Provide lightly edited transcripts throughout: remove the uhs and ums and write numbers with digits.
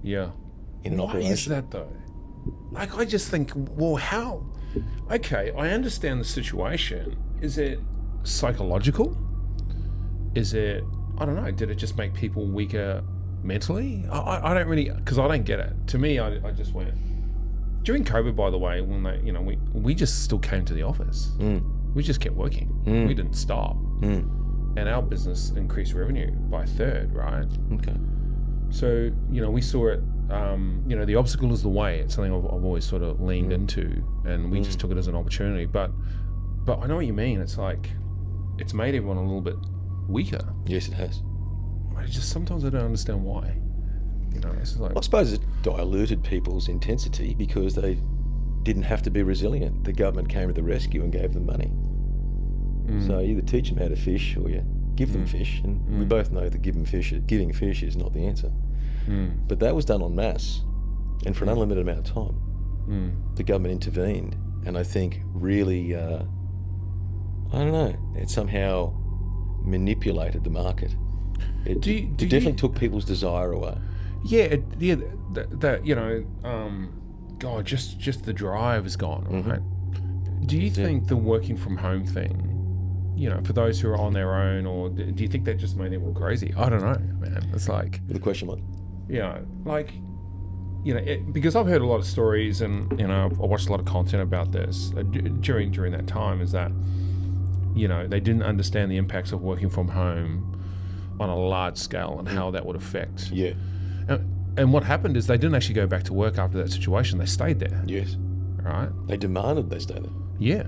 Yeah. in an Why operation. is that though? Like, I just think, well, how? Okay, I understand the situation. Is it psychological? Is it, I don't know, did it just make people weaker mentally? I don't really, because I don't get it. To me, I just went, during COVID, by the way, when they, we just still came to the office. We just kept working. We didn't stop. And our business increased revenue by a third, right? Okay. So, we saw it, the obstacle is the way. It's something I've always sort of leaned into, and we just took it as an opportunity. But I know what you mean. It's like, it's made everyone a little bit weaker. Yes, it has. Sometimes I don't understand why. It's like, I suppose it diluted people's intensity because they didn't have to be resilient. The government came to the rescue and gave them money. So you either teach them how to fish or you give them fish, and we both know that giving fish is not the answer. But that was done en masse, and for an unlimited amount of time. The government intervened, and I think really, I don't know, it somehow manipulated the market. It definitely took people's desire away. Yeah, God, just the drive is gone, right? Do you think the working from home thing, for those who are on their own, or do you think that just made everyone crazy? I don't know, man. It's like, With a question mark. Because I've heard a lot of stories, and I watched a lot of content about this during that time, is that they didn't understand the impacts of working from home on a large scale and how that would affect. Yeah. And what happened is they didn't actually go back to work after that situation. They stayed there. Yes. Right? They demanded they stay there. Yeah.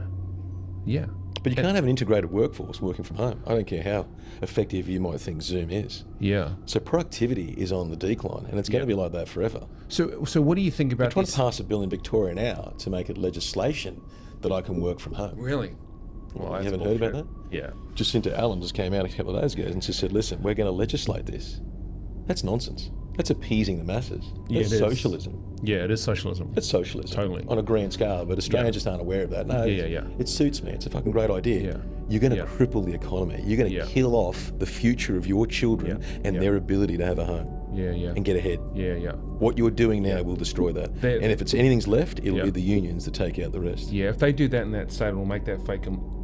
Yeah. But you can't have an integrated workforce working from home. I don't care how effective you might think Zoom is. Yeah. So productivity is on the decline, and it's going to be like that forever. So what do you think about They're trying to pass a bill in Victoria now to make it legislation that I can work from home. Really? Well, you haven't heard about that? Yeah. Jacinta Allen just came out a couple of days ago and just said, listen, we're going to legislate this. That's nonsense. That's appeasing the masses. That's socialism. Yeah, it is socialism. It's socialism. Totally. On a grand scale, but Australians just aren't aware of that. No, it suits me. It's a fucking great idea. Yeah. You're going to cripple the economy. You're going to kill off the future of your children and their ability to have a home. And get ahead. What you're doing now will destroy that. And if it's anything's left, it'll be the unions that take out the rest. Yeah, if they do that in that state, it'll make that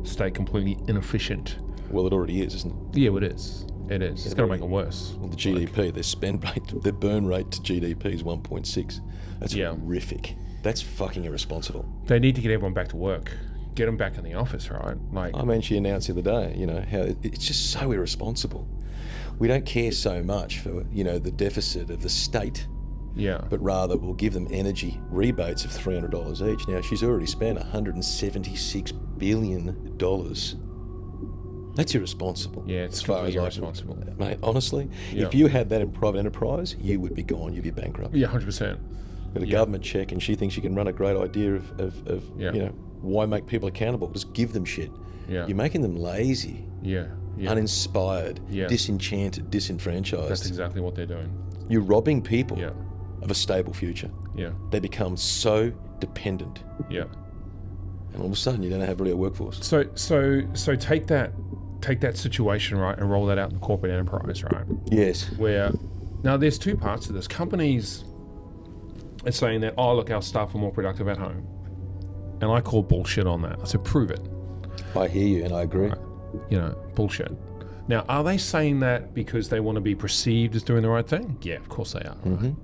state completely inefficient. Well, it already is, isn't it? Yeah, it is. It is. It's going to make it worse. Well, the GDP, their spend rate, their burn rate to GDP is 1.6. That's horrific. That's fucking irresponsible. They need to get everyone back to work. Get them back in the office, right? Like, I mean, she announced the other day, how it's just so irresponsible. We don't care so much for, the deficit of the state. Yeah. But rather we'll give them energy rebates of $300 each. Now, she's already spent $176 billion. That's irresponsible. Yeah, it's completely irresponsible. Mate, honestly, if you had that in private enterprise, you would be gone. You'd be bankrupt. Yeah, 100%. Got a government check, and she thinks she can run a great idea of why make people accountable? Just give them shit. Yeah. You're making them lazy. Uninspired, disenchanted, disenfranchised. That's exactly what they're doing. You're robbing people of a stable future. Yeah. They become so dependent. Yeah. And all of a sudden, you don't have really a workforce. So take that situation, right, and roll that out in the corporate enterprise, right? Yes. Where now there's two parts to this. Companies are saying that, oh, look, our staff are more productive at home, and I call bullshit on that. I said, prove it. I hear you, and I agree. Right. Bullshit. Now, are they saying that because they want to be perceived as doing the right thing? Yeah, of course they are. Right?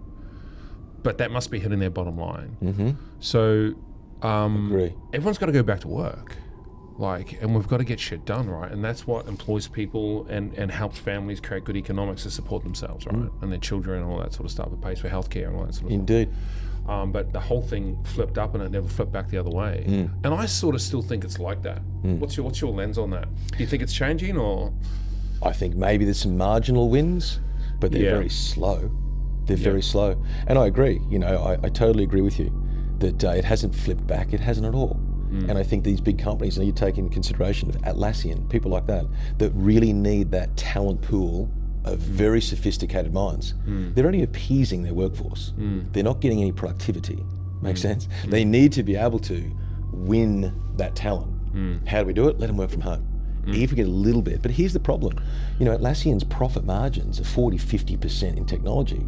But that must be hitting their bottom line. So agree. Everyone's got to go back to work. And we've got to get shit done, right? And that's what employs people and helps families create good economics to support themselves, right? And their children and all that sort of stuff. It pays for healthcare and all that sort of Indeed. stuff. But the whole thing flipped up and it never flipped back the other way. And I sort of still think it's like that. What's your lens on that? Do you think it's changing, or? I think maybe there's some marginal wins, but they're very slow. They're very slow. And I agree. I totally agree with you that it hasn't flipped back. It hasn't at all. And I think these big companies, and you take into consideration of Atlassian, people like that really need that talent pool of very sophisticated minds. They're only appeasing their workforce. They're not getting any productivity. Makes sense? They need to be able to win that talent. How do we do it? Let them work from home. Even get a little bit. But here's the problem. Atlassian's profit margins are 40, 50% in technology.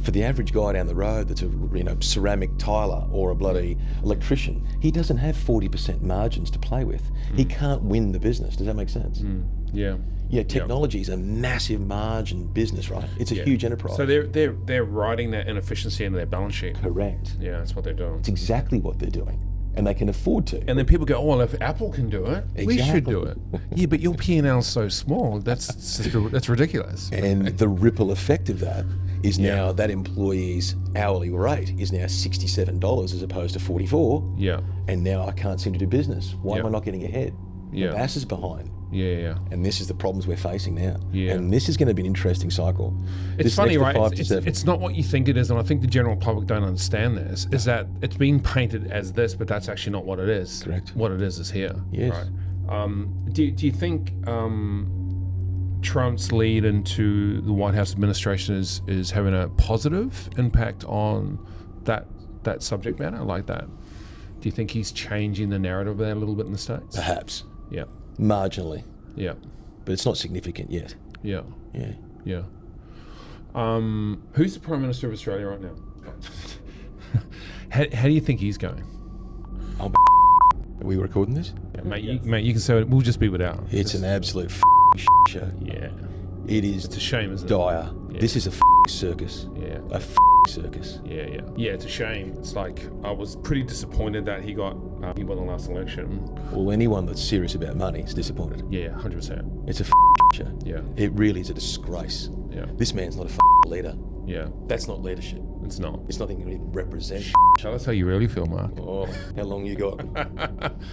For the average guy down the road that's a ceramic tiler or a bloody electrician, he doesn't have 40% margins to play with. He can't win the business. Does that make sense? Yeah. Yeah, technology is a massive margin business, right? It's a huge enterprise. So they're writing that inefficiency into their balance sheet. Correct. Yeah, that's what they're doing. It's exactly what they're doing. And they can afford to. And then people go, oh, well, if Apple can do it, we should do it. Yeah, but your P&L is so small, that's ridiculous. And the ripple effect of that is now that employee's hourly rate is now $67 as opposed to $44. Yeah. And now I can't seem to do business. Why am I not getting ahead? Yeah. The bass is behind. Yeah. And this is the problems we're facing now. Yeah. And this is going to be an interesting cycle. It's funny, right? It's not what you think it is, and I think the general public don't understand this, is that it's being painted as this, but that's actually not what it is. Correct. What it is here. Yes. Right. Do you think Trump's lead into the White House administration is having a positive impact on that subject matter like that? Do you think he's changing the narrative there a little bit in the States? Perhaps. Yeah. Marginally. Yeah. But it's not significant yet. Yeah. Yeah. Yeah. Who's the Prime Minister of Australia right now? How do you think he's going? Are we recording this? Yeah, mate, you can say it. We'll just be without. It's an absolute show. Yeah. It is. It's a shame, isn't it? Dire. Yeah. This is a circus. Yeah. A circus. Yeah. Yeah, it's a shame. It's like, I was pretty disappointed that he won the last election. Well, anyone that's serious about money is disappointed. Yeah, 100%. It's a show. Yeah. It really is a disgrace. Yeah. This man's not a leader. Yeah. That's not leadership. It's not. It's nothing to even represent. So that's how you really feel, Mark. Oh, how long you got?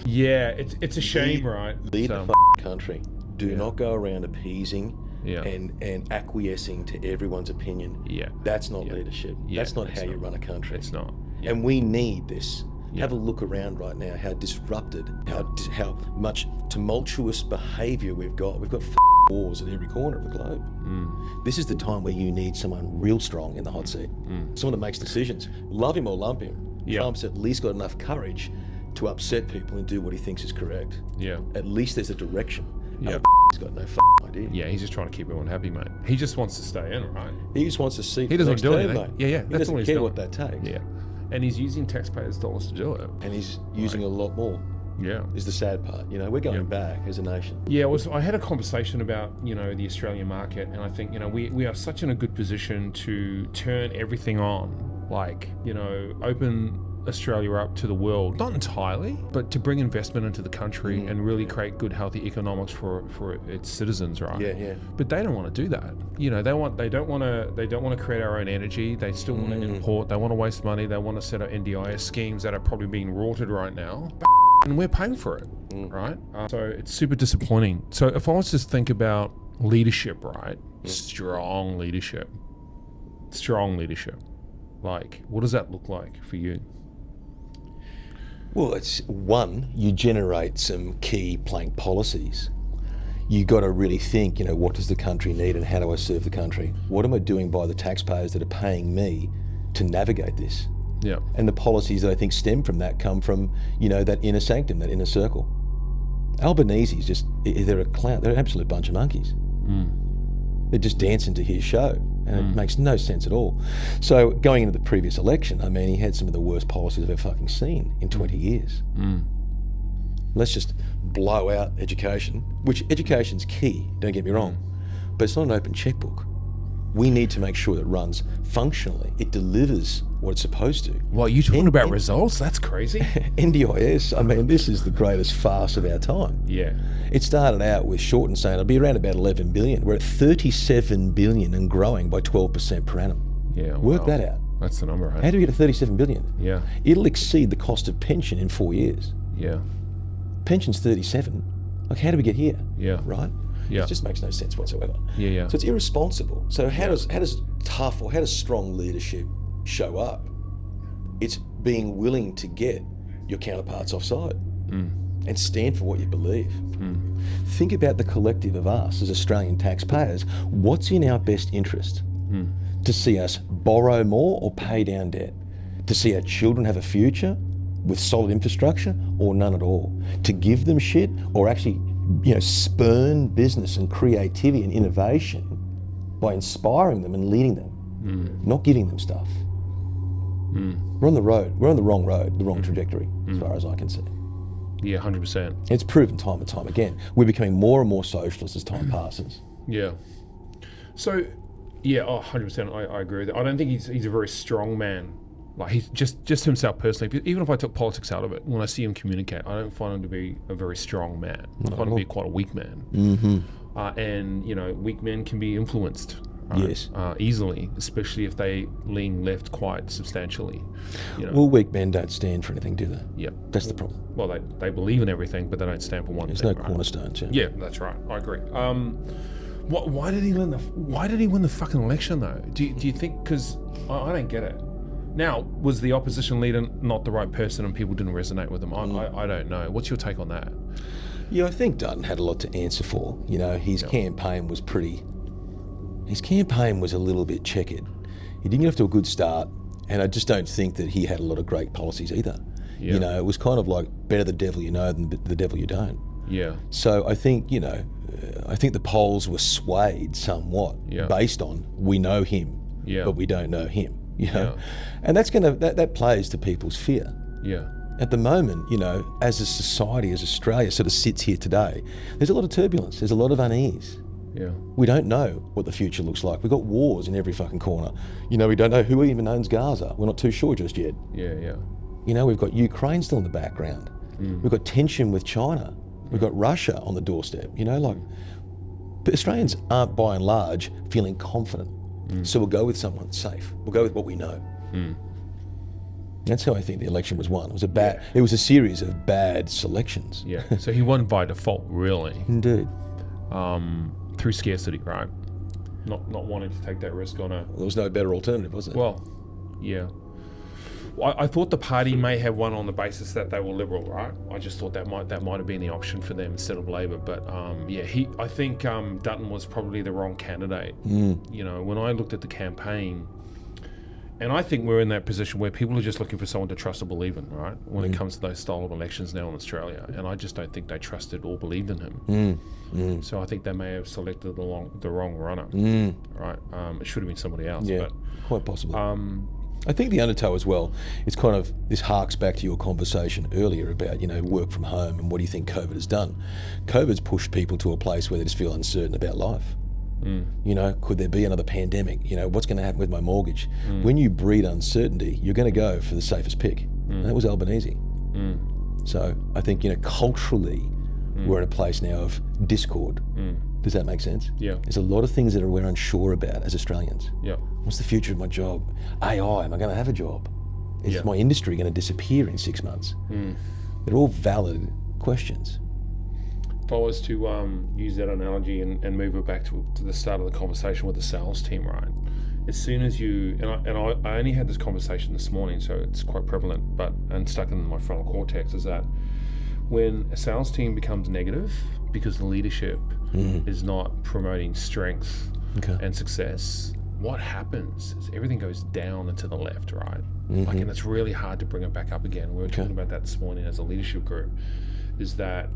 Yeah, it's a shame, right? Lead the country. Do not go around appeasing and acquiescing to everyone's opinion. Yeah. That's not leadership. Yeah, that's not how you run a country. It's not. Yeah. And we need this. Have a look around right now, how disrupted, how much tumultuous behaviour we've got. We've got wars at every corner of the globe. This is the time where you need someone real strong in the hot seat. Someone that makes decisions. Love him or lump him. Trump's at least got enough courage to upset people and do what he thinks is correct. Yeah. At least there's a direction. Yeah. He's got no idea. Yeah, he's just trying to keep everyone happy, mate. He just wants to stay in, right? He just wants to see. He doesn't do anything. Mate. Yeah. He doesn't care what that takes. Yeah. And he's using taxpayers' dollars to do it. And he's using a lot more. Yeah. Is the sad part. We're going back as a nation. Yeah, I had a conversation about, the Australian market, and I think, we are such in a good position to turn everything on, like, open Australia up to the world, not entirely, but to bring investment into the country and really create good, healthy economics for its citizens, right? Yeah. But they don't want to do that. They don't want to create our own energy. They still want to import. They want to waste money. They want to set up NDIS schemes that are probably being rorted right now, and we're paying for it, right? So it's super disappointing. So if I was to think about leadership, right? Strong leadership. Like, what does that look like for you? Well, it's one, you generate some key plank policies. You got to really think, what does the country need and how do I serve the country? What am I doing by the taxpayers that are paying me to navigate this? Yeah. And the policies that I think stem from that come from, that inner sanctum, that inner circle. Albanese's just, they're a clown. They're an absolute bunch of monkeys. They're just dancing to his show. And it makes no sense at all. So going into the previous election, he had some of the worst policies I've ever fucking seen in 20 years. Let's just blow out education, which education's key, don't get me wrong, but it's not an open checkbook. We need to make sure that it runs functionally. It delivers what it's supposed to. Well, you talking about results? That's crazy. NDIS, this is the greatest farce of our time. Yeah. It started out with Shorten saying it'll be around about 11 billion. We're at 37 billion and growing by 12% per annum. Yeah. Work that out. That's the number, right? How do we get to 37 billion? Yeah. It'll exceed the cost of pension in 4 years. Yeah. Pension's 37. Like, how do we get here? Yeah. Right? Yeah. It just makes no sense whatsoever. Yeah. So it's irresponsible. So how does tough or how does strong leadership show up? It's being willing to get your counterparts offside and stand for what you believe. Think about the collective of us as Australian taxpayers. What's in our best interest? To see us borrow more or pay down debt? To see our children have a future with solid infrastructure or none at all? To give them shit or actually spurn business and creativity and innovation by inspiring them and leading them? not giving them stuff. We're on the road. We're on the wrong road, the wrong trajectory, as far as I can see. Yeah, 100%. It's proven time and time again. We're becoming more and more socialist as time passes. Yeah. So, yeah, 100%. I agree with that. I don't think he's a very strong man. Like, he's just himself personally. Even if I took politics out of it, when I see him communicate, I don't find him to be a very strong man. I find him to be quite a weak man. And, you know, weak men can be influenced. Yes. Easily, especially if they lean left quite substantially. You know. Well, weak men don't stand for anything, do they? Yeah. That's the problem. Well, they believe in everything, but they don't stand for one There's thing. no cornerstones. Yeah, that's right. I agree. Why did he win the fucking election though? Do you think? Because I don't get it. Now, was the opposition leader not the right person and people didn't resonate with him? I don't know. What's your take on that? Yeah, I think Dutton had a lot to answer for. You know, his campaign was a little bit checkered. He didn't get off to a good start, and I just don't think that he had a lot of great policies either. Yeah. You know, it was kind of like better the devil you know than the devil you don't. Yeah. So I think, you know, I think the polls were swayed somewhat based on we know him, but we don't know him. You know, and that plays to people's fear. Yeah. At the moment, you know, as a society, as Australia sort of sits here today, there's a lot of turbulence. There's a lot of unease. Yeah. We don't know what the future looks like. We've got wars in every fucking corner. You know, we don't know who even owns Gaza. We're not too sure just yet. Yeah, yeah. You know, we've got Ukraine still in the background. We've got tension with China. We've got Russia on the doorstep. You know, like, but Australians aren't by and large feeling confident. So we'll go with someone safe. We'll go with what we know. That's how I think the election was won. It was a series of bad selections. Yeah. So he won by default, really. Indeed. Through scarcity, right? Not wanting to take that risk on a... Well, there was no better alternative, was there? Well, yeah. I thought the party may have won on the basis that they were Liberal, right? I just thought that might have been the option for them instead of Labor. But I think Dutton was probably the wrong candidate. You know, when I looked at the campaign, and I think we're in that position where people are just looking for someone to trust or believe in, right? When it comes to those style of elections now in Australia, and I just don't think they trusted or believed in him. So I think they may have selected the wrong runner, right? It should have been somebody else. Yeah, but, quite possibly. I think the undertow as well, it's kind of, this harks back to your conversation earlier about, you know, work from home and what do you think COVID has done? COVID's pushed people to a place where they just feel uncertain about life. You know, could there be another pandemic? You know, what's going to happen with my mortgage? When you breed uncertainty, you're going to go for the safest pick. And that was Albanese. So I think, you know, culturally, we're in a place now of discord. Does that make sense? Yeah. There's a lot of things that we're unsure about as Australians. Yeah. What's the future of my job? AI, am I going to have a job? Is my industry going to disappear in 6 months? They're all valid questions. If I was to use that analogy and move it back to the start of the conversation with the sales team, right? As soon as you, I only had this conversation this morning, so it's quite prevalent, and stuck in my frontal cortex, is that when a sales team becomes negative because the leadership is not promoting strength and success, what happens is everything goes down and to the left, right? Like, and it's really hard to bring it back up again. We were talking about that this morning as a leadership group, is that,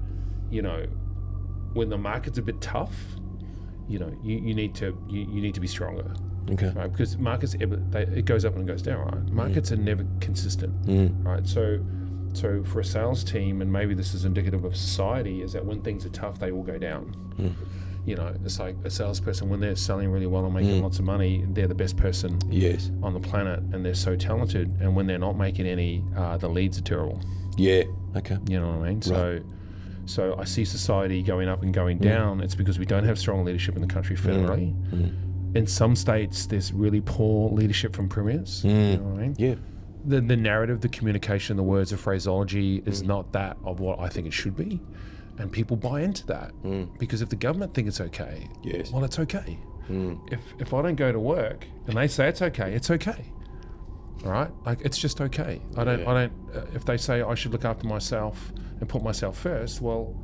you know, when the market's a bit tough, you know, you need to be stronger. Okay. Right? Because markets, it goes up and it goes down, right? Markets are never consistent, right? So for a sales team, and maybe this is indicative of society, is that when things are tough, they all go down. You know, it's like a salesperson, when they're selling really well and making lots of money, they're the best person on the planet, and they're so talented. And when they're not making any, the leads are terrible. Yeah. Okay. You know what I mean? Right. So I see society going up and going down. It's because we don't have strong leadership in the country federally. In some states, there's really poor leadership from premiers. You know what I mean? Yeah. The narrative, the communication, the words, the phraseology is not that of what I think it should be. And people buy into that. Because if the government think it's okay, well, it's okay. If I don't go to work and they say it's okay, it's okay. All right? Like, it's just okay. I don't, if they say I should look after myself and put myself first, well,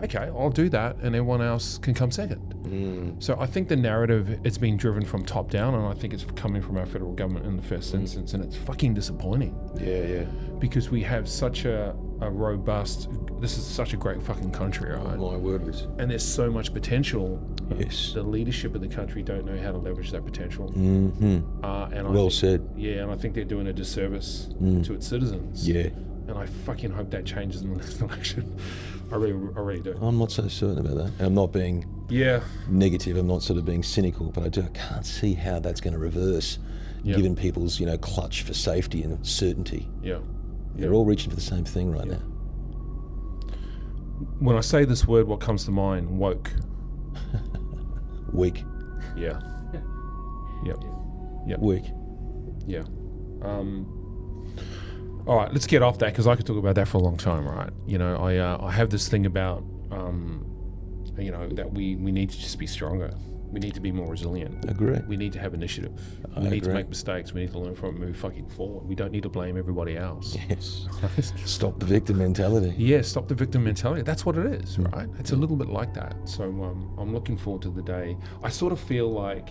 okay, I'll do that, and everyone else can come second. So I think the narrative, it's been driven from top down, and I think it's coming from our federal government in the first instance, and it's fucking disappointing. Yeah. Because we have such a a robust. This is such a great fucking country, right? My word is. And there's so much potential. Yes. The leadership of the country don't know how to leverage that potential. Mm-hmm. Well said. Yeah, and I think they're doing a disservice to its citizens. Yeah. And I fucking hope that changes in the next election. I really do. I'm not so certain about that. And I'm not being negative. I'm not sort of being cynical, but I can't see how that's going to reverse, given people's clutch for safety and certainty. Yeah. They're all reaching for the same thing right now. When I say this word, what comes to mind? Woke. Weak. Yeah. Yep. Yep. Weak. Yeah. All right, let's get off that, because I could talk about that for a long time, right? I have this thing about, that we need to just be stronger. We need to be more resilient. Agree. We need to have initiative. We need to make mistakes. We need to learn from it and move fucking forward. We don't need to blame everybody else. Yes. Stop the victim mentality. Yeah, stop the victim mentality. That's what it is, right? It's a little bit like that. So I'm looking forward to the day. I sort of feel like,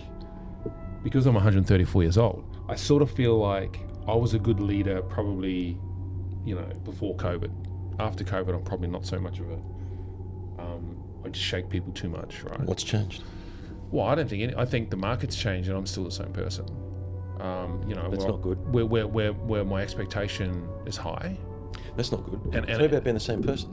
because I'm 134 years old, I sort of feel like I was a good leader probably, before COVID. After COVID, I'm probably not so much of a, I just shake people too much, right? What's changed? Well, I don't think I think the market's changed and I'm still the same person. That's not good. Where my expectation is high. That's not good. And it's not about being the same person.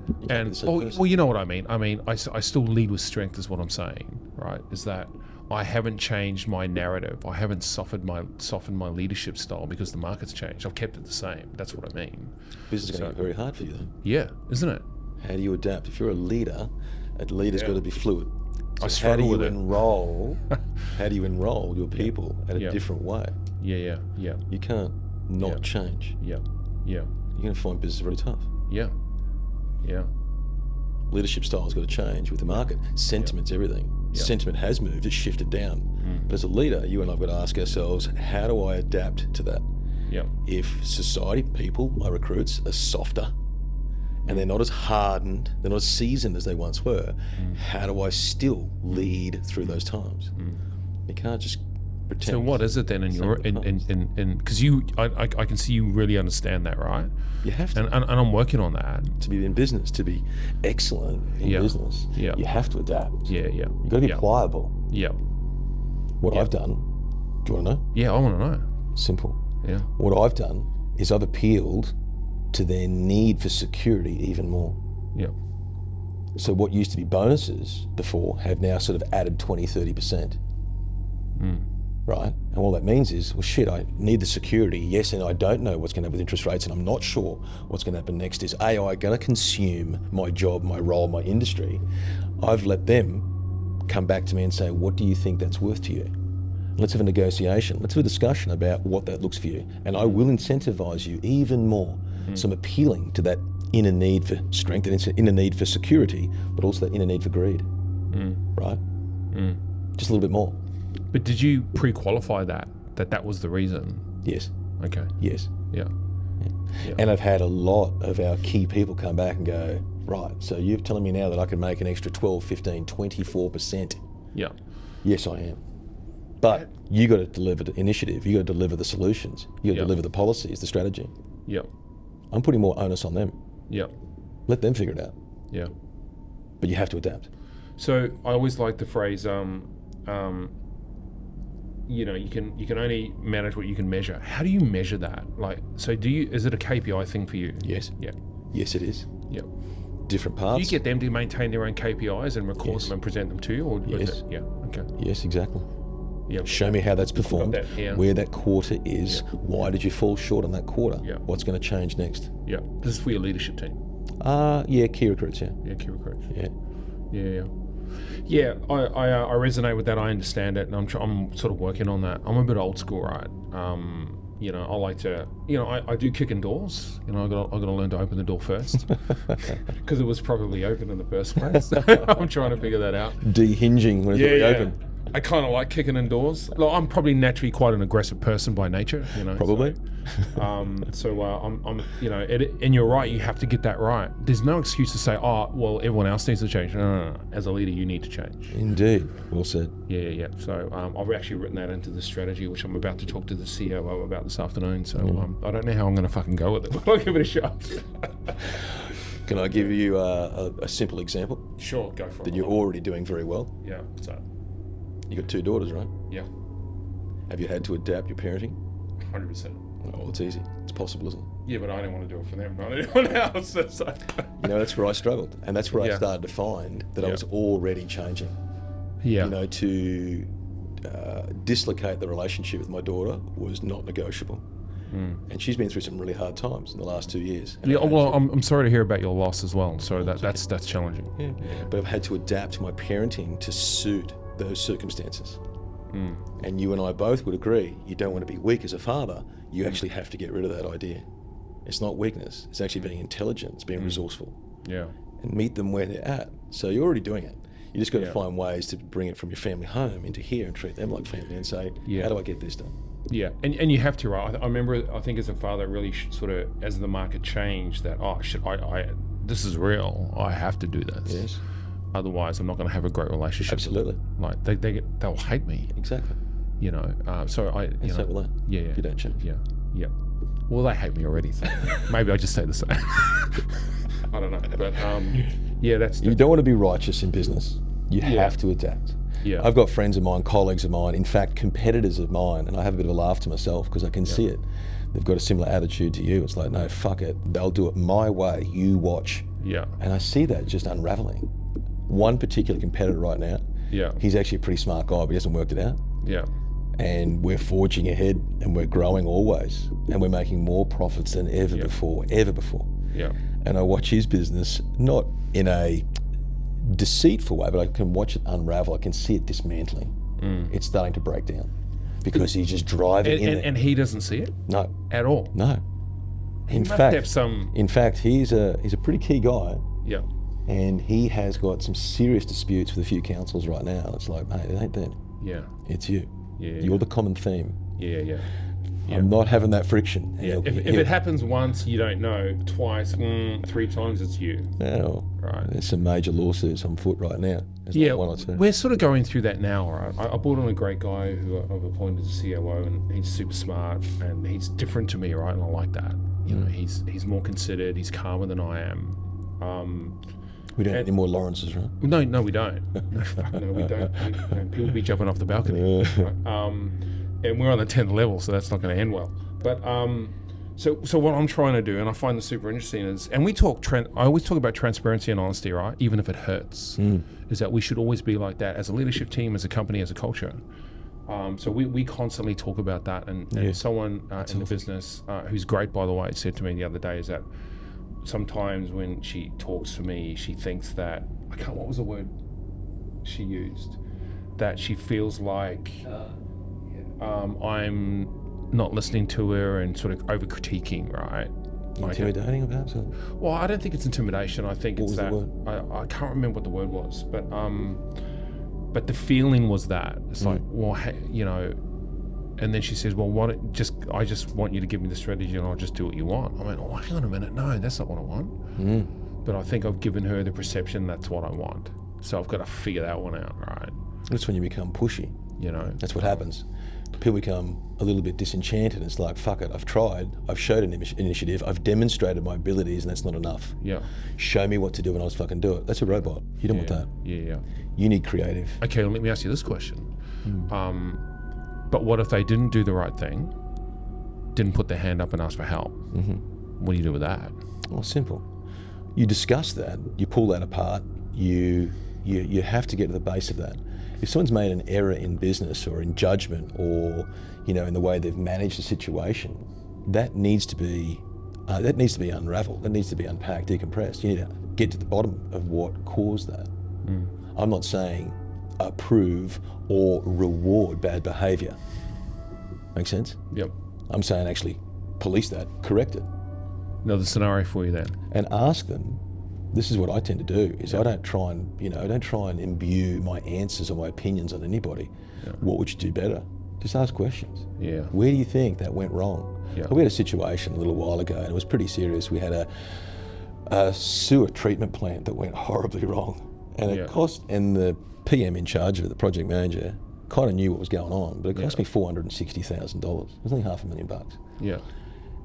Well, you know what I mean. I still lead with strength is what I'm saying, right? Is that I haven't changed my narrative. I haven't softened my leadership style because the market's changed. I've kept it the same. That's what I mean. Business is going to be very hard for you, though. Yeah, isn't it? How do you adapt? If you're a leader's got to be fluid. So how do you enroll your people at a different way? Yeah. You can't not change. Yeah. You're going to find business very tough. Yeah. Leadership style's got to change with the market. Sentiment's everything. Sentiment has moved, it's shifted down. But as a leader, you and I've got to ask ourselves, how do I adapt to that? Yeah. If society, people, my recruits, are softer and they're not as hardened, they're not as seasoned as they once were, how do I still lead through those times? You can't just pretend. So what is it then in your because I can see you really understand that, right? You have to. And I'm working on that. To be in business, to be excellent in business, you have to adapt. Yeah. You've got to be pliable. Yeah. What I've done, do you want to know? Yeah, I want to know. Simple. Yeah. What I've done is I've appealed to their need for security even more. Yeah. So what used to be bonuses before have now sort of added 20, 30%. Right? And all that means is, well, shit, I need the security, yes, and I don't know what's going to happen with interest rates, and I'm not sure what's going to happen next. Is AI going to consume my job, my role, my industry? I've let them come back to me and say, what do you think that's worth to you? Let's have a negotiation. Let's have a discussion about what that looks for you. And I will incentivize you even more. So I'm appealing to that inner need for strength and inner need for security, but also that inner need for greed. Right? Just a little bit more. But did you pre-qualify that was the reason? Yes. Okay. Yes. Yeah. And I've had a lot of our key people come back and go, right, so you're telling me now that I can make an extra 12, 15, 24%. Yeah. Yes, I am. But you got to deliver the initiative. You got to deliver the solutions. You got to deliver the policies, the strategy. Yeah. I'm putting more onus on them. Yeah. Let them figure it out. Yeah. But you have to adapt. So I always like the phrase, you can only manage what you can measure. How do you measure that? Is it a KPI thing for you? Yes. Yeah. Yes, it is. Yeah. Different parts. Do you get them to maintain their own KPIs and record them and present them to you? Or yes. Yeah. Okay. Yes, exactly. Yep. Show me how that's performed, where that quarter is, why did you fall short on that quarter, what's going to change next. Yeah. This is for your leadership team. Key recruits, Yeah, key recruits. Yeah. Yeah, I resonate with that. I understand it, and I'm sort of working on that. I'm a bit old school, right? I like to, I do kick in doors. I got to learn to open the door first because it was probably open in the first place. I'm trying to figure that out. Dehinging when it's already open. I kind of like kicking indoors. Like, I'm probably naturally quite an aggressive person by nature, you know. Probably. I'm and you're right. You have to get that right. There's no excuse to say, oh, well, everyone else needs to change. No. As a leader, you need to change. Indeed. Well said. Yeah. So I've actually written that into the strategy, which I'm about to talk to the COO about this afternoon. So I don't know how I'm going to fucking go with it. I'll give it a shot. Can I give you a simple example? Sure, go for it. That you're already doing very well. Yeah. So. You got 2 daughters, right? Yeah. Have you had to adapt your parenting? 100%. Oh, it's easy. It's possible, isn't it? Yeah, but I don't want to do it for them, not anyone else. So. You know, that's where I struggled. And that's where I started to find that I was already changing. Yeah. You know, to dislocate the relationship with my daughter was not negotiable. And she's been through some really hard times in the last 2 years. Yeah, well, I'm sorry to hear about your loss as well. So that's challenging. Yeah. But I've had to adapt my parenting to suit those circumstances. And you and I both would agree, you don't want to be weak as a father. You actually have to get rid of that idea. It's not weakness. It's actually being intelligent. It's being resourceful. Yeah. And meet them where they're at. So you're already doing it. You just got to find ways to bring it from your family home into here and treat them like family and say, how do I get this done? Yeah, and you have to, right? I remember, I think as a father, really sort of, as the market changed, that, this is real. I have to do this. Yes. Otherwise, I'm not going to have a great relationship. Absolutely. Like, they'll hate me. Exactly. You know, so will they. Yeah. If you don't change. Yeah. Well, they hate me already, so maybe I just say the same. I don't know, but that's... You don't want to be righteous in business. You have to adapt. Yeah. I've got friends of mine, colleagues of mine, in fact, competitors of mine, and I have a bit of a laugh to myself because I can see it. They've got a similar attitude to you. It's like, no, fuck it. They'll do it my way. You watch. Yeah. And I see that just unraveling. One particular competitor right now, he's actually a pretty smart guy, but he hasn't worked it out. Yeah. And we're forging ahead and we're growing always. And we're making more profits than ever before. Yeah. And I watch his business, not in a deceitful way, but I can watch it unravel. I can see it dismantling. It's starting to break down because he's just driving in there. And he doesn't see it? No. At all? No. In fact, he's a pretty key guy. Yeah. And he has got some serious disputes with a few councils right now. It's like, mate, it ain't them. Yeah. It's you. Yeah. You're the common theme. Yeah. I'm not having that friction. Yeah. If it happens once, you don't know. Twice, 3 times, it's you. Well, right. There's some major lawsuits on foot right now. There's like 1 or 2. We're sort of going through that now, right? I brought on a great guy who I've appointed as COO, and he's super smart, and he's different to me, right? And I like that. You know, he's more considered. He's calmer than I am. We don't have any more Lawrences, right? No, we don't. No, we don't. People be jumping off the balcony. Right? And we're on the 10th level, so that's not going to end well. But so what I'm trying to do, and I find this super interesting, is, and I always talk about transparency and honesty, right? Even if it hurts, is that we should always be like that as a leadership team, as a company, as a culture. So we constantly talk about that, and someone in the business who's great, by the way, said to me the other day is that sometimes when she talks to me, she thinks that, what was the word she used? That she feels like I'm not listening to her and sort of over critiquing, right? Intimidating, perhaps? Well, I don't think it's intimidation. I think it's that. I can't remember what the word was, but the feeling was that it's like, well, hey, you know. And then she says, well, I just want you to give me the strategy and I'll just do what you want. I went, oh, hang on a minute. No, that's not what I want. But I think I've given her the perception that's what I want. So I've got to figure that one out, right? That's when you become pushy. You know? That's what happens. People become a little bit disenchanted. It's like, fuck it, I've tried. I've showed an initiative. I've demonstrated my abilities and that's not enough. Yeah. Show me what to do and I'll just fucking do it. That's a robot. You don't want that. Yeah. You need creative. Okay, let me ask you this question. But what if they didn't do the right thing, didn't put their hand up and ask for help? What do you do with that? Well, simple. You discuss that, you pull that apart, you have to get to the base of that. If someone's made an error in business or in judgment or, you know, in the way they've managed the situation, that needs to be unraveled, that needs to be unpacked, decompressed. You need to get to the bottom of what caused that. I'm not saying approve or reward bad behaviour. Make sense? Yep. I'm saying actually police that, correct it. Another scenario for you then. And ask them, this is what I tend to do, is I don't try and imbue my answers or my opinions on anybody. Yeah. What would you do better? Just ask questions. Yeah. Where do you think that went wrong? Yeah. We had a situation a little while ago, and it was pretty serious. We had a sewer treatment plant that went horribly wrong, and it cost, and the PM in charge of it, the project manager, kind of knew what was going on, but it cost me $460,000. It was only $500,000. Yeah.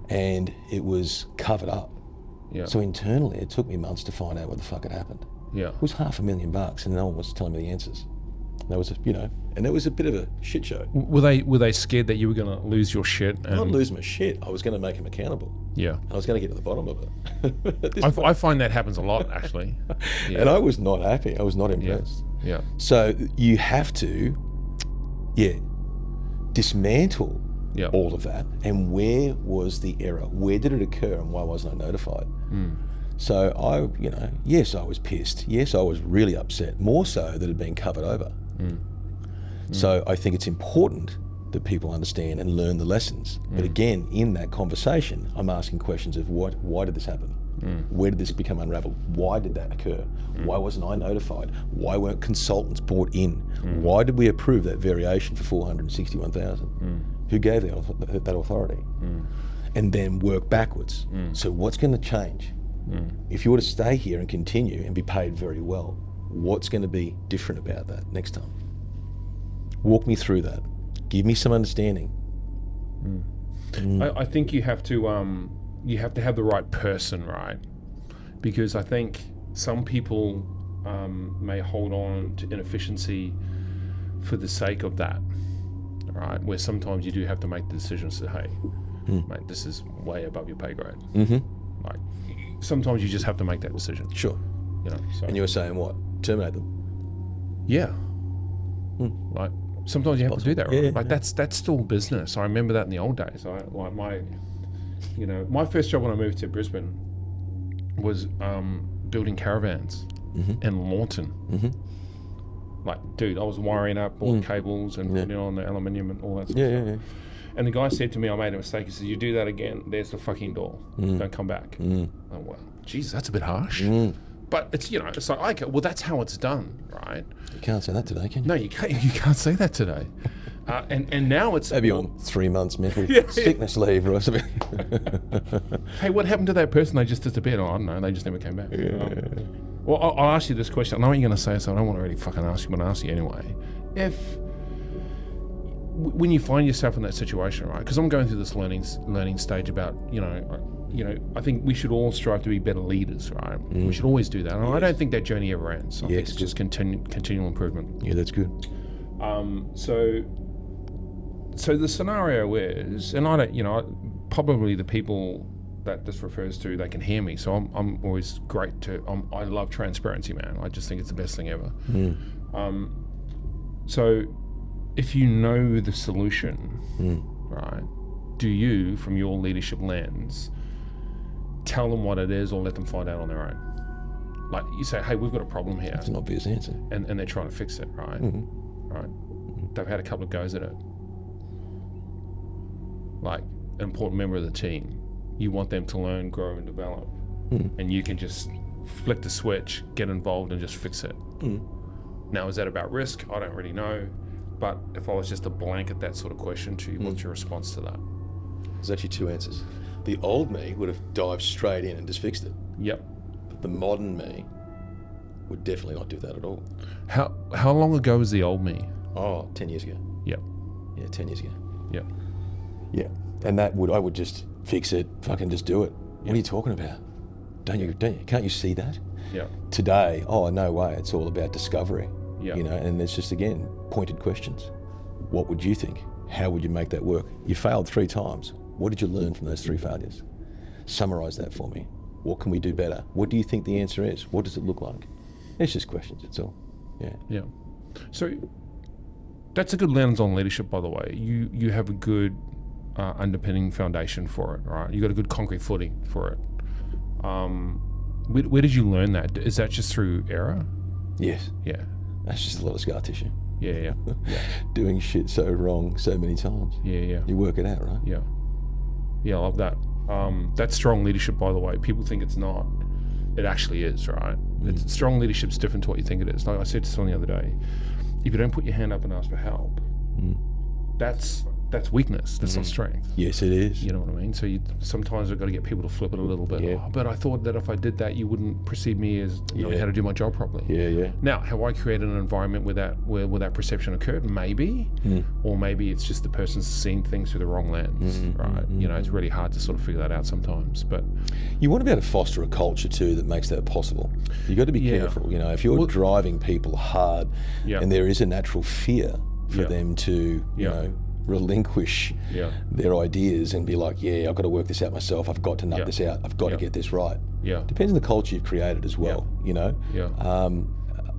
And it was covered up. Yeah. So internally, it took me months to find out what the fuck had happened. Yeah. It was $500,000, and no one was telling me the answers. That was, and it was a bit of a shit show. Were they scared that you were going to lose your shit? And Not lose my shit. I was going to make them accountable. Yeah. I was going to get to the bottom of it. I find that happens a lot, actually. Yeah. And I was not happy. I was not impressed. Yeah. So you have to, dismantle all of that. And where was the error? Where did it occur, and why wasn't I notified? So yes, I was pissed. Yes, I was really upset. More so that it had been covered over. So I think it's important that people understand and learn the lessons. But again, in that conversation, I'm asking questions of why did this happen? Where did this become unraveled? Why did that occur? Why wasn't I notified? Why weren't consultants brought in? Why did we approve that variation for $461,000? Who gave that authority? And then work backwards. So what's going to change? If you were to stay here and continue and be paid very well, what's going to be different about that next time? Walk me through that. Give me some understanding. I think you have to have the right person, right? Because I think some people may hold on to inefficiency for the sake of that, right? Where sometimes you do have to make the decision to say, hey, mate, this is way above your pay grade. Like, sometimes you just have to make that decision. Sure. So. And you were saying what? Terminate them? Yeah. Like, sometimes you have to do that, right? Like, that's still business. I remember that in the old days. My first job when I moved to Brisbane was building caravans in Rolton. Like, dude, I was wiring up all the cables and putting on the aluminium and all that sort of stuff. And the guy said to me, I made a mistake. He said, you do that again, there's the fucking door. Don't come back. Oh, well, geez, that's a bit harsh. But it's, it's like, okay, well, that's how it's done, right? You can't say that today, can you? No, you can't say that today. And now it's... Maybe on 3 months mental sickness leave or something. Hey, what happened to that person? They just disappeared. Oh, I don't know. They just never came back. Well, I'll ask you this question. I know what you're going to say, so I don't want to really fucking ask you, but I'll ask you anyway. When you find yourself in that situation, right? Because I'm going through this learning stage about, I think we should all strive to be better leaders, right? We should always do that. And I don't think that journey ever ends. I think it's just continual improvement. Yeah, that's good. So the scenario is, and I don't, probably the people that this refers to, they can hear me. So I'm always great to, I love transparency, man. I just think it's the best thing ever. So if you know the solution, right, do you, from your leadership lens, tell them what it is or let them find out on their own? Like, you say, hey, we've got a problem here. That's an obvious answer. And they're trying to fix it, right? Right. They've had a couple of goes at it. Like, an important member of the team, you want them to learn, grow, and develop. And you can just flick the switch, get involved, and just fix it. Now, is that about risk? I don't really know. But if I was just to blanket that sort of question to you, what's your response to that? There's actually two answers. The old me would have dived straight in and just fixed it. Yep. But the modern me would definitely not do that at all. How long ago was the old me? Oh, 10 years ago. Yep. Yeah, 10 years ago. Yep. Yeah. And I would just fix it, fucking just do it. What are you talking about? Don't you? Can't you see that? Yeah. Today, oh, no way. It's all about discovery. Yeah. And it's just, again, pointed questions. What would you think? How would you make that work? You failed 3 times. What did you learn from those 3 failures? Summarize that for me. What can we do better? What do you think the answer is? What does it look like? It's just questions, it's all. Yeah. Yeah. So that's a good lens on leadership, by the way. You have a good underpinning foundation for it, right? You got a good concrete footing for it. Where did you learn that? Is that just through error? Yes. Yeah. That's just a lot of scar tissue. Yeah. Doing shit so wrong so many times. Yeah. You work it out, right? Yeah, I love that. That's strong leadership, by the way. People think it's not. It actually is, right? It's, strong leadership's different to what you think it is. Like I said to someone the other day, if you don't put your hand up and ask for help, that's weakness. That's not strength. Yes, it is. You know what I mean? So sometimes I've got to get people to flip it a little bit. Yeah. Oh, but I thought that if I did that, you wouldn't perceive me as knowing how to do my job properly. Yeah. Now, have I created an environment where that perception occurred? Maybe. Or maybe it's just the person's seeing things through the wrong lens, right? You know, it's really hard to sort of figure that out sometimes. But you want to be able to foster a culture too that makes that possible. You've got to be careful. You know, if you're driving people hard and there is a natural fear for them to, you know, relinquish their ideas and be like, I've got to work this out myself. I've got to nut this out. I've got to get this right. Depends on the culture you've created as well, you know.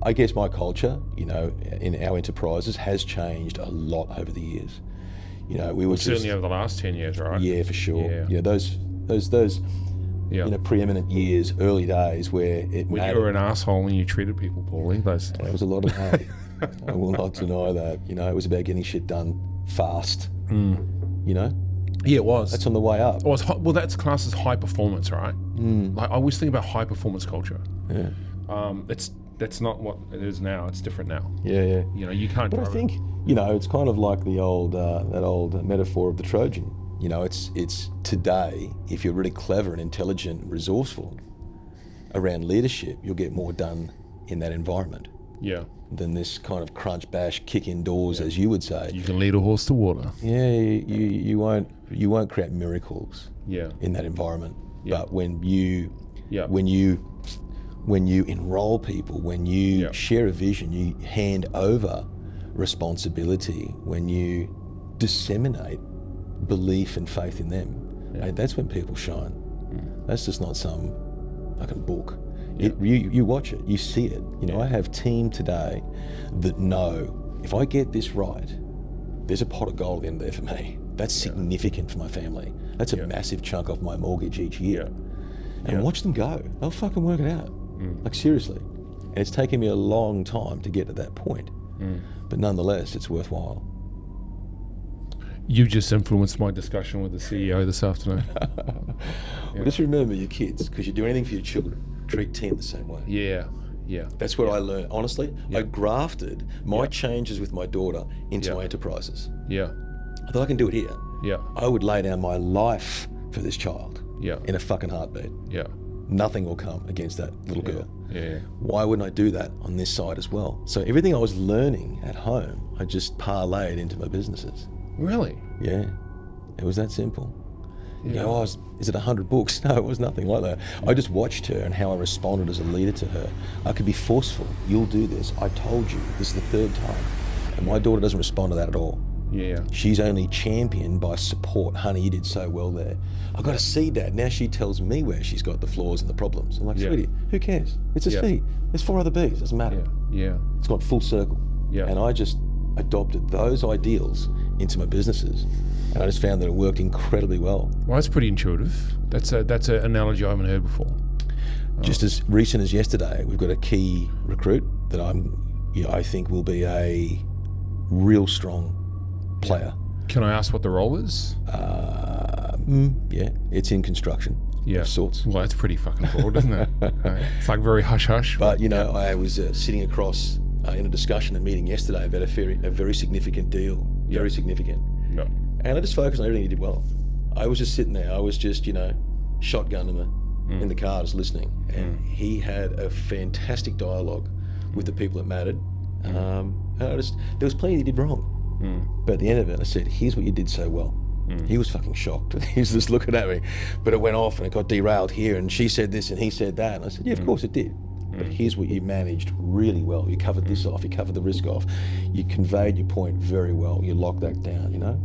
I guess my culture, you know, in our enterprises has changed a lot over the years. You know, we were certainly over the last 10 years, right? Yeah, for sure. Yeah, those you know, preeminent years, early days where it when you were an asshole when you treated people poorly. There was a lot of that. I will not deny that. You know, it was about getting shit done fast. You know? Yeah, it was. That's on the way up. Well, that's classed as high performance, right? Like I always think about high performance culture. That's not what it is now. It's different now. Yeah. You know, you can't. But I think, you know, it's kind of like the old that old metaphor of the Trojan. You know, it's today. If you're really clever and intelligent, and resourceful around leadership, you'll get more done in that environment. Than this kind of crunch bash kick indoors, as you would say. You can lead a horse to water. Yeah, you won't create miracles. In that environment. But when you enroll people, when you share a vision, you hand over responsibility, when you disseminate belief and faith in them, and that's when people shine. That's just not some fucking book. You watch it, you see it. You know, I have team today that know if I get this right, there's a pot of gold in there for me. That's significant for my family. That's a massive chunk of my mortgage each year. And watch them go. They'll fucking work it out. Like seriously. And it's taken me a long time to get to that point. But nonetheless, it's worthwhile. You just influenced my discussion with the CEO this afternoon. Well, just remember your kids, because you do anything for your children. Treat team the same way. That's what I learned. Honestly, I grafted my changes with my daughter into my enterprises. I thought I can do it here. I would lay down my life for this child in a fucking heartbeat. Nothing will come against that little girl. Why wouldn't I do that on this side as well? So everything I was learning at home, I just parlayed into my businesses. Really? Yeah. It was that simple. You know, is it 100 books? No, it was nothing like that. I just watched her and how I responded as a leader to her. I could be forceful. You'll do this. I told you. This is the third time. And my daughter doesn't respond to that at all. She's only championed by support. Honey, you did so well there. I've got to see Dad. Now she tells me where she's got the flaws and the problems. I'm like, sweetie, who cares? It's a C. There's 4 other Bs. Doesn't matter. It's got full circle. And I just adopted those ideals into my businesses, and I just found that it worked incredibly well. Well, that's pretty intuitive. That's an analogy I haven't heard before. Just as recent as yesterday, we've got a key recruit that I think will be a real strong player. Can I ask what the role is? It's in construction. Of sorts. Well, that's pretty fucking broad, isn't it? It's like very hush-hush. But, you know, I was sitting across in a discussion, a meeting yesterday about a very significant deal. Very significant. And I just focused on everything he did well. I was just sitting there. I was just, you know, shotgunning him in the car, just listening. And he had a fantastic dialogue with the people that mattered. And there was plenty he did wrong. But at the end of it, I said, here's what you did so well. He was fucking shocked. He was just looking at me. But it went off and it got derailed here, and she said this and he said that. And I said, yeah, of course it did. But here's what you managed really well. You covered this off, you covered the risk off, you conveyed your point very well, you locked that down, you know?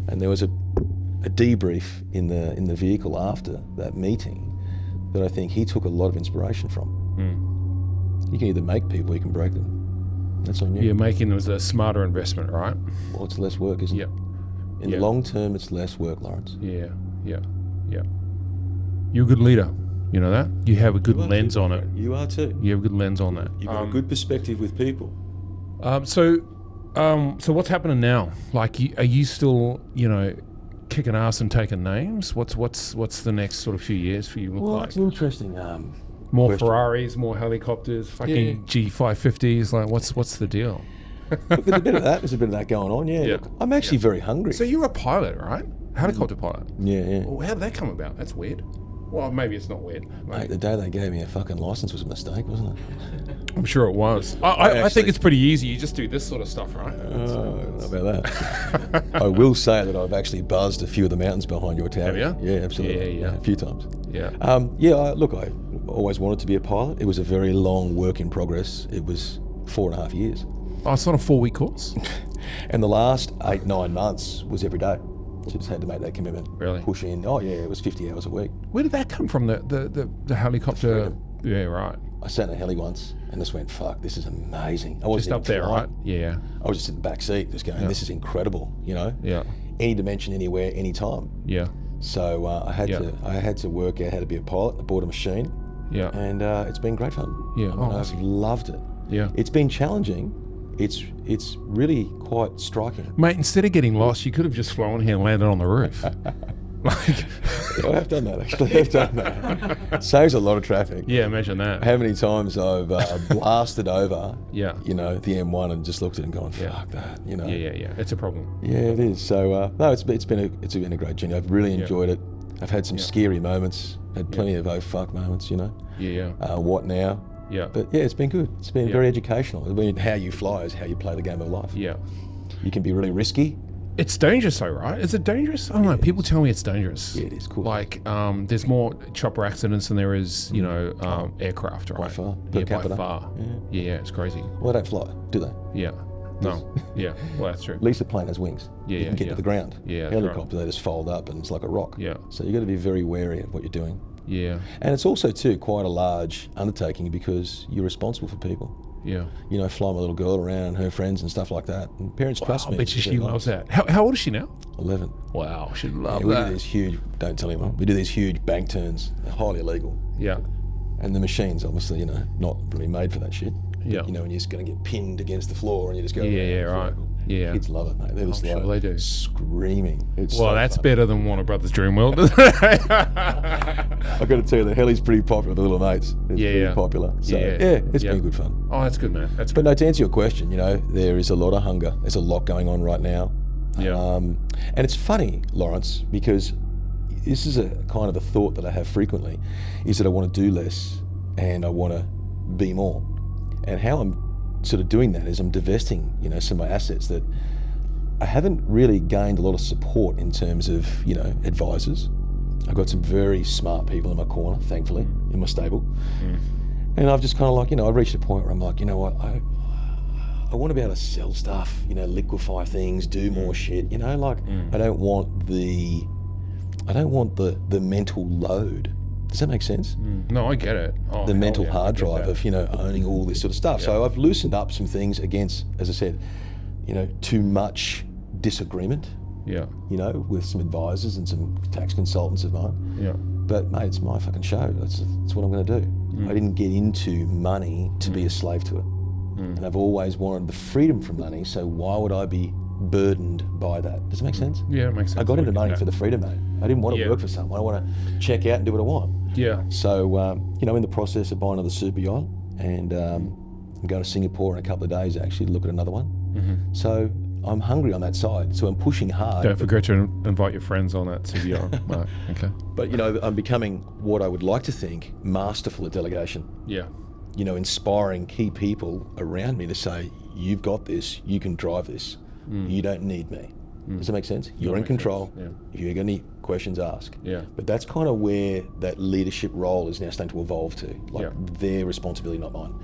And there was a debrief in the vehicle after that meeting that I think he took a lot of inspiration from. You can either make people or you can break them. That's on you. Yeah, making them was a smarter investment, right? Well, it's less work, isn't it? In the long term, it's less work, Lawrence. Yeah. You're a good leader. You know that? You have a good lens on it. You are too. You have a good lens on that. You've got a good perspective with people. So what's happening now? Like, are you still, you know, kicking ass and taking names? What's the next sort of few years for you look like? It's interesting. More question. Ferraris, more helicopters, fucking G550s. Like, what's the deal? Look, there's a bit of that. There's a bit of that going on. Yeah. Look, I'm actually very hungry. So you're a pilot, right? Helicopter pilot. Yeah. Well, how did that come about? That's weird. Well, maybe it's not weird. Mate, the day they gave me a fucking license was a mistake, wasn't it? I'm sure it was. I think it's pretty easy. You just do this sort of stuff, right? I don't know about that. I will say that I've actually buzzed a few of the mountains behind your tower. Have you? Yeah, absolutely. Yeah. A few times. Yeah. Look, I always wanted to be a pilot. It was a very long work in progress. It was 4.5 years. Oh, it's not a 4-week course? And the last 8-9 months was every day. So just had to make that commitment. Really? Push in. Oh, yeah, it was 50 hours a week. Where did that come from, the helicopter? Yeah, right. I sat in a heli once and just went, fuck, this is amazing. I wasn't Just up there, right? Yeah. I was just in the back seat just going, this is incredible, you know? Yeah. Any dimension, anywhere, anytime. Yeah. So I had to work out how to be a pilot. I bought a machine. Yeah. And it's been great fun. Yeah. I mean, I've loved it. Yeah. It's been challenging. It's really quite striking. Mate, instead of getting lost, you could have just flown here and landed on the roof. Like, I have done that, actually. I've done that. Saves a lot of traffic. yeah, imagine that. How many times I've blasted over, Yeah. you know, the M1 and just looked at it and gone, fuck that, you know. Yeah. It's a problem. Yeah, it is. So no, it's been a great journey. I've really enjoyed it. I've had some scary moments. Had plenty of oh fuck moments, you know. Yeah. What now? Yeah. But yeah, it's been good. It's been very educational. I mean, how you fly is how you play the game of life. Yeah. You can be really risky. It's dangerous though, right? Is it dangerous? I don't know. People tell me it's dangerous. Yeah, it is. Cool. Like, there's more chopper accidents than there is, you know, aircraft, right? By far. Yeah, Per capita. by far. Yeah, it's crazy. Well, they don't fly, do they? Yeah. No. Yeah. Well, that's true. At least a plane has wings. Yeah, you can get to the ground. Yeah, that's Helicopter, they just fold up and it's like a rock. Yeah. So you've got to be very wary of what you're doing. Yeah. And it's also too quite a large undertaking because you're responsible for people. Yeah. You know, fly my little girl around and her friends and stuff like that. And parents trust me. I bet you she loves that. How old is she now? 11. Wow, she'd love We that. do these huge, don't tell anyone, we do these huge bank turns. They're highly illegal. Yeah. And the machine's obviously, you know, not really made for that shit. Yeah. You know, when you're just going to get pinned against the floor and you just go... Yeah, right. Yeah. Kids love it, mate. They're just I'm sure they do. Screaming. It's Well, so that's fun. better than Warner Brothers Dream World. I've got to tell you, the heli's pretty popular with the little mates. It's pretty popular. So, it's been good fun. Oh, that's good, man. That's But good. no, to answer your question, you know, there is a lot of hunger. There's a lot going on right now. Yeah. And it's funny, Lawrence, because this is a kind of a thought that I have frequently, is that I want to do less and I want to be more. And how I'm sort of doing that is I'm divesting, you know, some of my assets that I haven't really gained a lot of support in terms of, you know, advisors. I've got some very smart people in my corner, thankfully, in my stable. And I've just kind of like, you know, I reached a point where I'm like, you know what, I want to be able to sell stuff, you know, liquefy things, do more shit, you know, like I don't want the mental load. Does that make sense? No, I get it. Oh, The mental I hard get drive that. of, you know, owning all this sort of stuff. So I've loosened up some things against, as I said, you know, too much disagreement, Yeah. you know, with some advisors and some tax consultants of mine. Yeah. But mate, it's my fucking show. That's what I'm going to do. I didn't get into money to be a slave to it. And I've always wanted the freedom from money, so why would I be burdened by that? Does it make sense? Yeah, it makes sense. I got into get money that. for the freedom, mate. I didn't want to work for someone. I want to check out and do what I want. Yeah. So, you know, in the process of buying another super yacht, and I'm going to Singapore in a couple of days actually to look at another one. So I'm hungry on that side. So I'm pushing hard. Don't forget to invite your friends on that CBR. Right. Okay. But, you know, I'm becoming what I would like to think masterful at delegation. Yeah. You know, inspiring key people around me to say, you've got this, you can drive this, you don't need me. Does that make sense? You're in control. Yeah. If you've got any questions, ask. Yeah. But that's kind of where that leadership role is now starting to evolve to. Like their responsibility, not mine.